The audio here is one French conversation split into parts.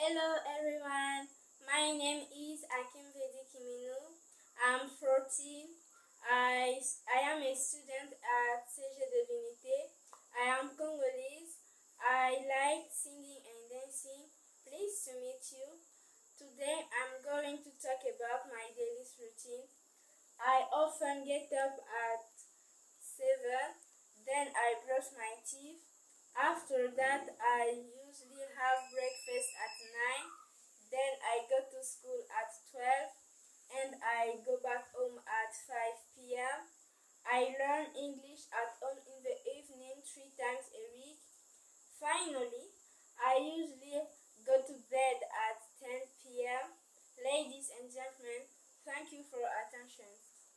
Hello everyone, my name is Akim Vedi Kiminu. I'm 14. I am a student at CG de l'Unité. I am Congolese. I like singing and dancing. Pleased to meet you. Today I'm going to talk about my daily routine. I often get up at 7, then I brush my teeth. After that, I usually have breakfast at 9, then I go to school at 12, and I go back home at 5 p.m. I learn English at home in the evening 3 times a week. Finally, I usually go to bed at 10 p.m. Ladies and gentlemen, thank you for your attention.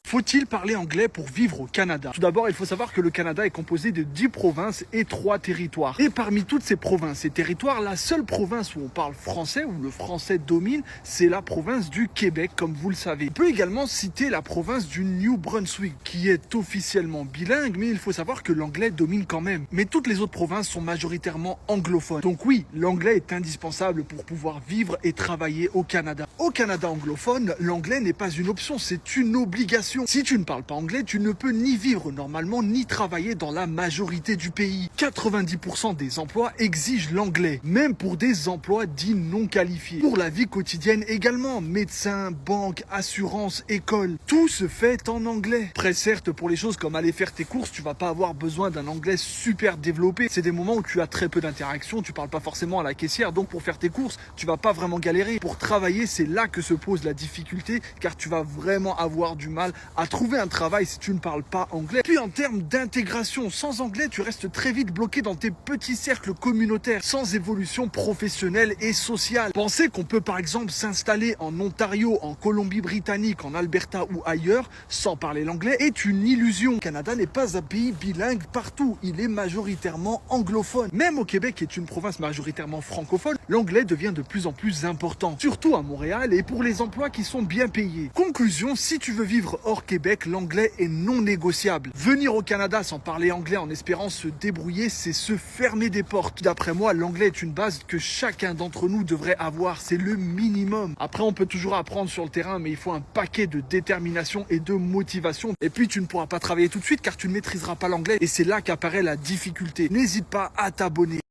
Faut-il parler anglais pour vivre au Canada? Tout d'abord, il faut savoir que le Canada est composé de 10 provinces et 3 territoires. Et parmi toutes ces provinces et territoires, la seule province où on parle français, où le français domine, c'est la province du Québec, comme vous le savez. On peut également citer la province du New Brunswick, qui est officiellement bilingue, mais il faut savoir que l'anglais domine quand même. Mais toutes les autres provinces sont majoritairement anglophones. Donc oui, l'anglais est indispensable pour pouvoir vivre et travailler au Canada. Au Canada anglophone, l'anglais n'est pas une option, c'est une obligation. Si tu ne parles pas anglais, tu ne peux ni vivre normalement, ni travailler dans la majorité du pays. 90% des emplois exigent l'anglais, même pour des emplois dits non qualifiés. Pour la vie quotidienne également, médecin, banque, assurance, école, tout se fait en anglais. Après, certes, pour les choses comme aller faire tes courses, tu vas pas avoir besoin d'un anglais super développé. C'est des moments où tu as très peu d'interactions, tu parles pas forcément à la caissière, donc pour faire tes courses, tu vas pas vraiment galérer. Pour travailler, c'est là que se pose la difficulté, car tu vas vraiment avoir du mal à trouver un travail si tu ne parles pas anglais. Puis en termes d'intégration, sans anglais, tu restes très vite bloqué dans tes petits cercles communautaires, sans évolution professionnelle et sociale. Pensez qu'on peut par exemple s'installer en Ontario, en Colombie-Britannique, en Alberta ou ailleurs, sans parler l'anglais, est une illusion. Le Canada n'est pas un pays bilingue partout, il est majoritairement anglophone. Même au Québec, qui est une province majoritairement francophone, l'anglais devient de plus en plus important, surtout à Montréal et pour les emplois qui sont bien payés. Conclusion, si tu veux vivre hors Québec, l'anglais est non négociable. Venir au Canada sans parler anglais en espérant se débrouiller, c'est se fermer des portes. D'après moi, l'anglais est une base que chacun d'entre nous devrait avoir. C'est le minimum. Après, on peut toujours apprendre sur le terrain, mais il faut un paquet de détermination et de motivation. Et puis, tu ne pourras pas travailler tout de suite car tu ne maîtriseras pas l'anglais. Et c'est là qu'apparaît la difficulté. N'hésite pas à t'abonner.